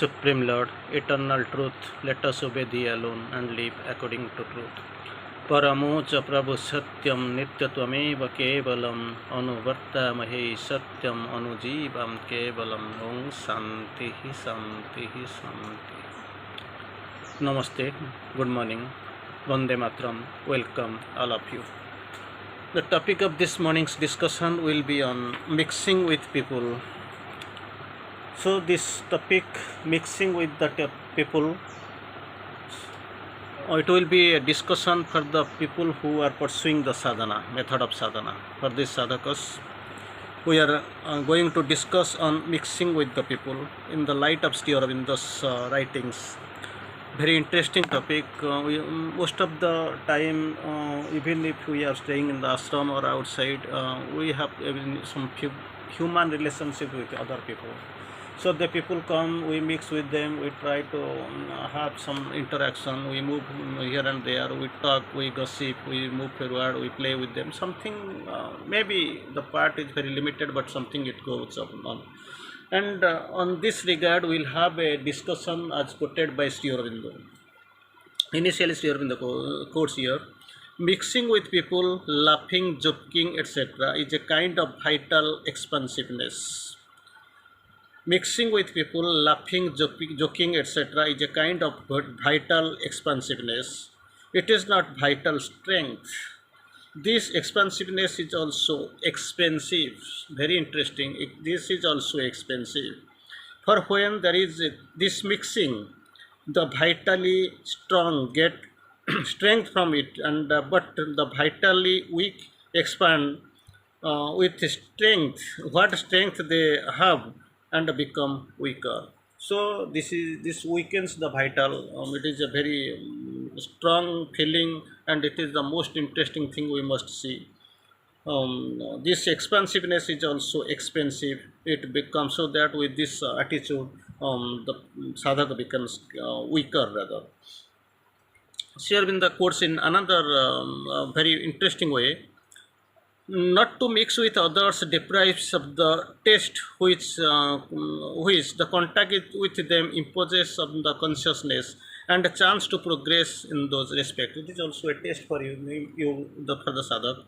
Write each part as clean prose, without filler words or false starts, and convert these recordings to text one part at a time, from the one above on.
Supreme Lord, eternal truth, let us obey Thee alone and live according to truth. Paramo cha Prabhu Satyam Nityatvamev Kevalam Anuvartamahe Satyam Anujivam Kevalam Om Shantihi Shantihi Shanti. Namaste, good morning, Vande Matram, welcome all of you. The topic of this morning's discussion will be on mixing with people. So this topic, mixing with the people, it will be a discussion for the people who are pursuing the sadhana, method of sadhana. For these sadhakas, we are going to discuss on mixing with the people in the light of Sri Aurobindo's writings. Very interesting topic. Most of the time, even if we are staying in the ashram or outside, we have some human relationship with other people. So the people come, we mix with them, we try to have some interaction, we move here and there, we talk, we gossip, we move forward, we play with them. Something, maybe the part is very limited, but something it goes on. And on this regard, we'll have a discussion as quoted by Sri Aurobindo. Initially, Sri Aurobindo quotes here, mixing with people, laughing, joking, etc. is a kind of vital expansiveness. Mixing with people, laughing, joking, etc. is a kind of vital expansiveness. It is not vital strength. This expansiveness is also expensive. Very interesting. This is also expensive. For when there is this mixing, the vitally strong get strength from it, and but the vitally weak expand with strength. What strength they have and become weaker. So this weakens the vital. It is a very strong feeling, and it is the most interesting thing we must see. This expansiveness is also expensive. It becomes so that with this attitude, the sadhaka becomes weaker rather. Sri Aurobindo quotes in another very interesting way. Not to mix with others deprives of the taste which the contact with them imposes on the consciousness and a chance to progress in those respects. It is also a test for for the sadhak.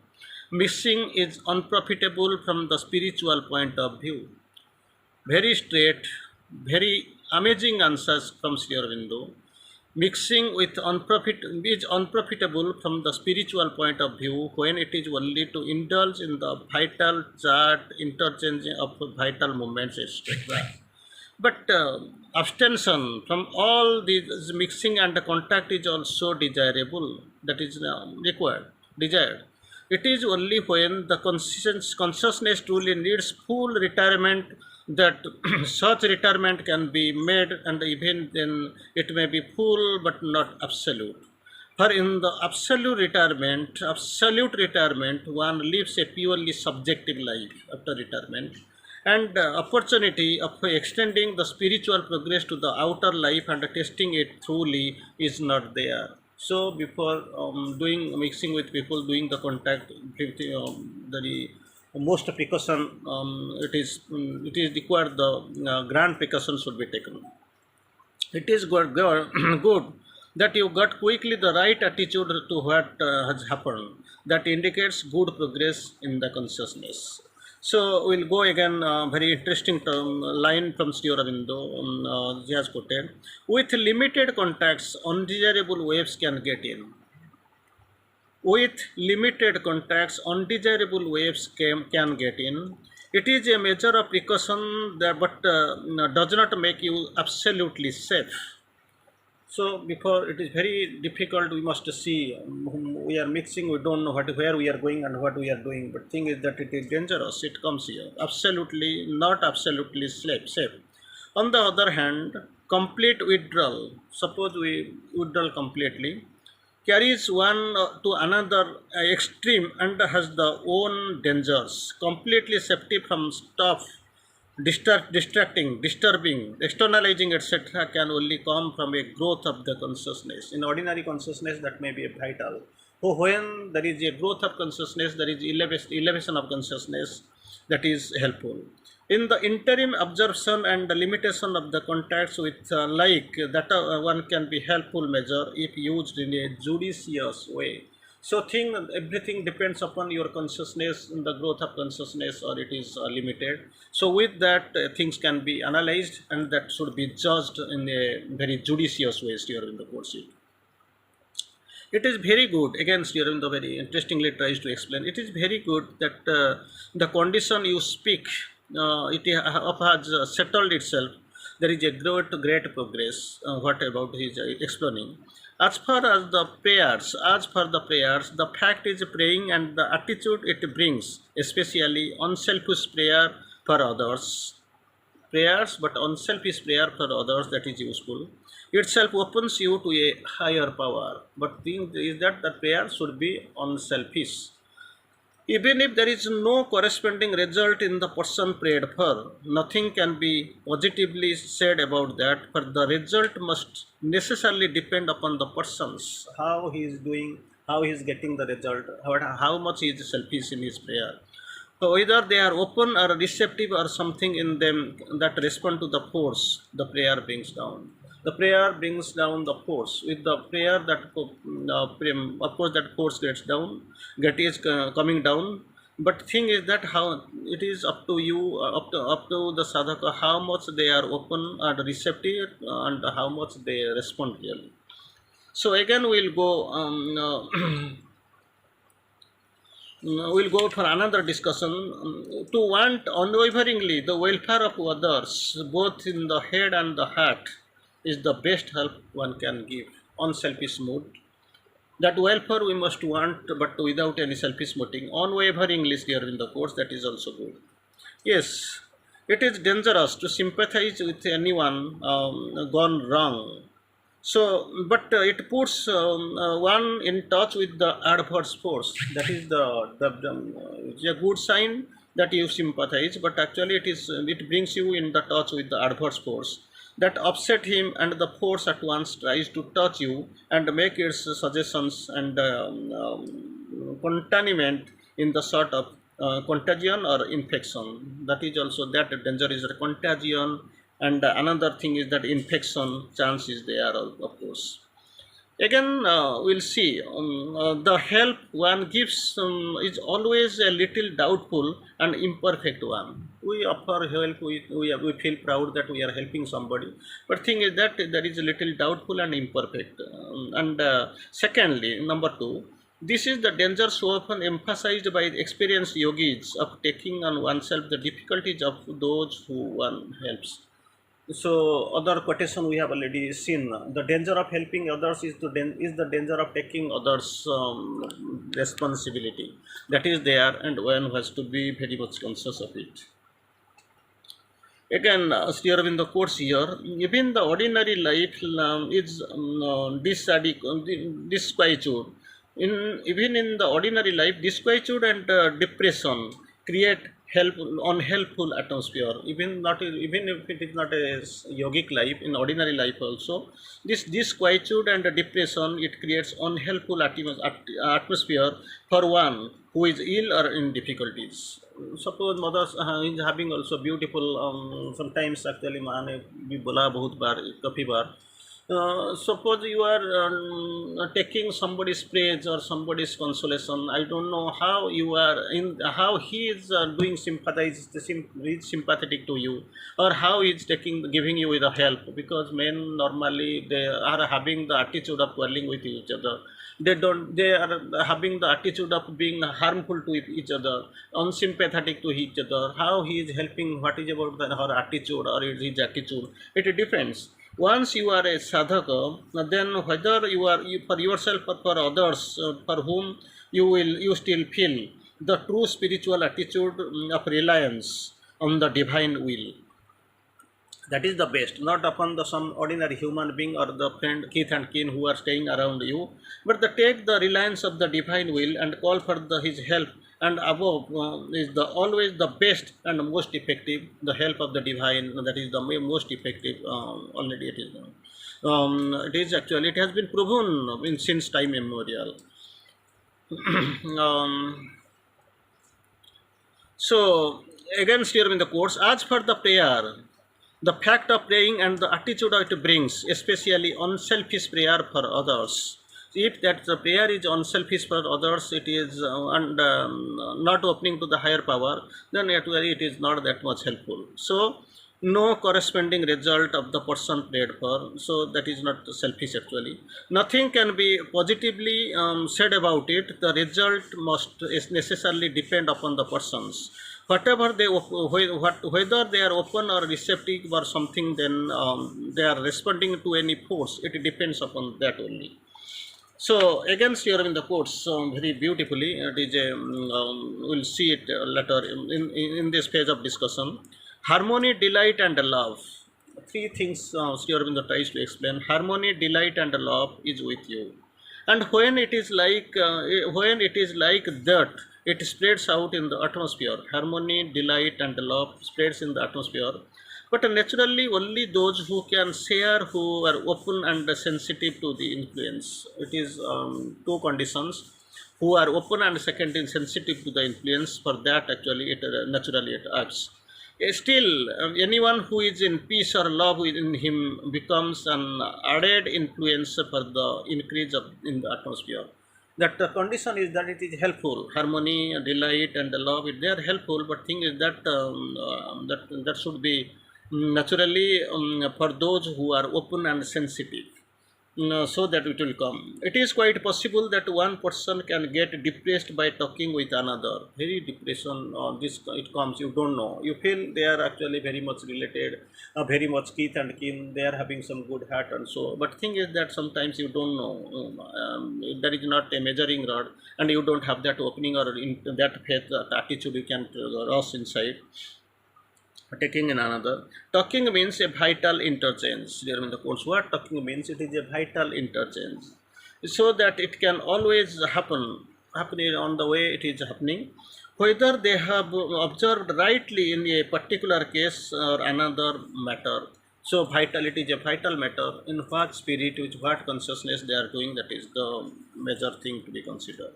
Mixing is unprofitable from the spiritual point of view. Very straight, very amazing answers from Sri Aurobindo. Mixing with is unprofitable from the spiritual point of view when it is only to indulge in the vital chat, interchange of vital movements, etc. But abstention from all these mixing and contact is also desirable, that is desired. It is only when the consciousness truly needs full retirement that such retirement can be made, and even then it may be full but not absolute. For in the absolute retirement, one lives a purely subjective life after retirement, and opportunity of extending the spiritual progress to the outer life and testing it truly is not there. So before doing mixing with people, doing the contact, the most precaution it is required. The grand precaution should be taken. It is good that you got quickly the right attitude to what has happened. That indicates good progress in the consciousness. So we'll go again. Very interesting line from Sri Aurobindo. He has quoted: "With limited contacts, undesirable waves can get in." With limited contacts, undesirable waves can get in. It is a measure of precaution, but does not make you absolutely safe. So before, it is very difficult. We must see whom we are mixing. We don't know where we are going and what we are doing. But thing is that it is dangerous. It comes here. Absolutely not absolutely safe. On the other hand, complete withdrawal. Suppose we withdraw completely, carries one to another extreme and has the own dangers. Completely safety from stuff, disturbing, externalizing, etc. can only come from a growth of the consciousness. In ordinary consciousness, that may be vital. So when there is a growth of consciousness, there is elevation of consciousness, that is helpful. In the interim observation and the limitation of the contacts with that one can be helpful measure if used in a judicious way. So think everything depends upon your consciousness, the growth of consciousness, or it is limited. So with that, things can be analyzed and that should be judged in a very judicious way here in the course. It is very good. Again, Sri Aurobindo very interestingly tries to explain. It is very good that the condition you speak, has settled itself. There is a great progress. What about his explaining? As for the prayers, the fact is praying and the attitude it brings, especially unselfish prayer for others, prayers, but unselfish prayer for others, that is useful. Itself opens you to a higher power. But thing is that the prayer should be unselfish. Even if there is no corresponding result in the person prayed for, nothing can be positively said about that, for the result must necessarily depend upon the person's, how he is doing, how he is getting the result, how much he is selfish in his prayer. So either they are open or receptive or something in them that respond to the force the prayer brings down. The prayer brings down the force. With the prayer that of course that force gets down, coming down. But thing is that how it is up to you, up to the sadhaka, how much they are open and receptive, and how much they respond really. So again we'll go. We'll go for another discussion. To want unwaveringly the welfare of others, both in the head and the heart, is the best help one can give. Unselfish mood. That welfare we must want, but without any selfish motive. Unwaveringly here in the course, that is also good. Yes, it is dangerous to sympathize with anyone gone wrong. So, but it puts one in touch with the adverse force. That is it's a good sign that you sympathize, but actually it brings you in the touch with the adverse force that upset him, and the force at once tries to touch you and make its suggestions and containment in the sort of contagion or infection. That is also that danger is a contagion, and another thing is that infection chance is there, of course. Again, we'll see the help one gives is always a little doubtful and imperfect one. We offer help, we feel proud that we are helping somebody, but thing is that there is a little doubtful and imperfect. And secondly, number two, this is the danger so often emphasized by experienced yogis of taking on oneself the difficulties of those who one helps. So other quotation we have already seen. The danger of helping others is the danger of taking others responsibility. That is there, and one has to be very much conscious of it. Again, Sri Aurobindo quotes here, even the ordinary life is disquietude. Even in the ordinary life, disquietude and depression create unhelpful atmosphere. Even if it is not a yogic life, in ordinary life also, this disquietude and depression, it creates unhelpful atmosphere for one who is ill or in difficulties. Suppose mothers is having also beautiful sometimes actually माने भी बोला बहुत बार काफी बार suppose you are taking somebody's praise or somebody's consolation. I don't know how you are in, how he is doing is sympathetic to you, or how he is giving you the help, because men normally they are having the attitude of quarreling with each other. They are having the attitude of being harmful to each other, unsympathetic to each other. How he is helping, what is about her attitude or his attitude, it depends. Once you are a sadhaka, then whether you for yourself or for others for whom you still feel the true spiritual attitude of reliance on the divine will. That is the best, not upon the some ordinary human being or the friend, kith and kin who are staying around you, but take the reliance of the divine will and call for his help. And above is the always the best and most effective, the help of the divine. That is the most effective. Already it is. It is actually, it has been proven since time immemorial. um, So again here in the quotes, as for the prayer, the fact of praying and the attitude it brings, especially unselfish prayer for others. If that the prayer is unselfish for others, it is and not opening to the higher power, then actually it is not that much helpful. So no corresponding result of the person prayed for, so that is not selfish actually. Nothing can be positively said about it. The result must is necessarily depend upon the persons. Whatever they whether they are open or receptive or something, then they are responding to any force, it depends upon that only. So again here in the quotes very beautifully, it is a, we'll see it later in this phase of discussion. Harmony, delight and love, three things Sri Aurobindo tries to explain. Harmony, delight and love is with you, and when it is like that, it spreads out in the atmosphere. Harmony, delight and love spreads in the atmosphere. But naturally only those who can share, who are open and sensitive to the influence. It is two conditions: who are open and second is sensitive to the influence. For that actually it naturally it acts. Still, anyone who is in peace or love within him becomes an added influence for the increase of in the atmosphere. That the condition is that it is helpful. Harmony, delight and the love, they are helpful, but thing is that that should be naturally for those who are open and sensitive, so that it will come. It is quite possible that one person can get depressed by talking with another. Very depression, this it comes, you don't know, you feel they are actually very much related, very much kith and kin, they are having some good heart and so. But thing is that sometimes you don't know, that is not a measuring rod, and you don't have that opening or in that faith, that attitude you can rush inside taking in another. Talking means a vital interchange. During the course, what talking means, it is a vital interchange, so that it can always happening on the way it is happening, whether they have observed rightly in a particular case or another matter. So vitality is a vital matter, in what spirit, with what consciousness they are doing, that is the major thing to be considered.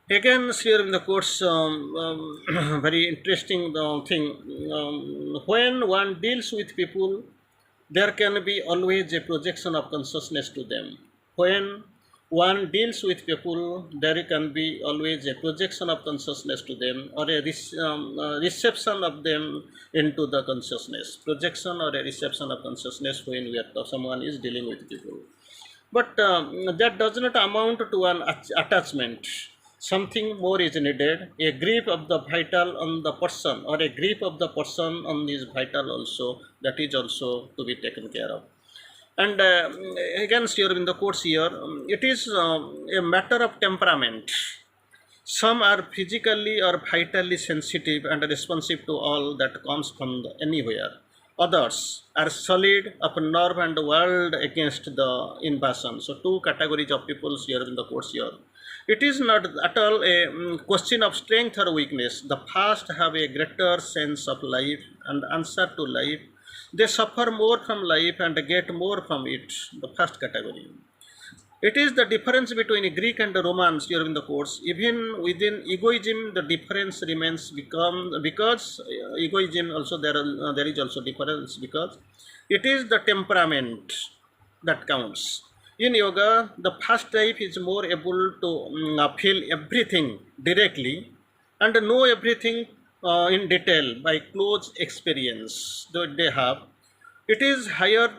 Again here in the course, very interesting thing. When one deals with people, there can be always a projection of consciousness to them. When one deals with people, there can be always a projection of consciousness to them, or a reception of them into the consciousness. Projection or a reception of consciousness when someone is dealing with people. But that does not amount to an attachment. Something more is needed, a grip of the vital on the person, or a grip of the person on his vital also, that is also to be taken care of. And again here in the course here, it is a matter of temperament. Some are physically or vitally sensitive and responsive to all that comes from anywhere. Others are solid of nerve and world against the invasion. So two categories of people here in the course here. It is not at all a question of strength or weakness. The first have a greater sense of life and answer to life. They suffer more from life and get more from it. The first category. It is the difference between Greek and Romans during the course. Even within egoism, the difference remains because egoism also there is also difference, because it is the temperament that counts. In yoga, the first type is more able to feel everything directly and know everything in detail by close experience that they have. It is higher,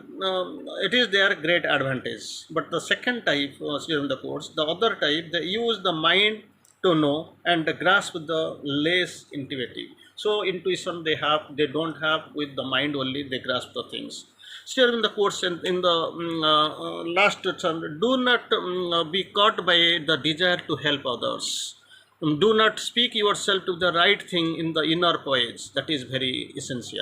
it is their great advantage. But the second type during the course, the other type, they use the mind to know and grasp the less intuitive. So intuition they have, they don't have. With the mind only they grasp the things. Still in the course, in the last term, do not be caught by the desire to help others. Do not speak yourself to the right thing in the inner poise. That is very essential.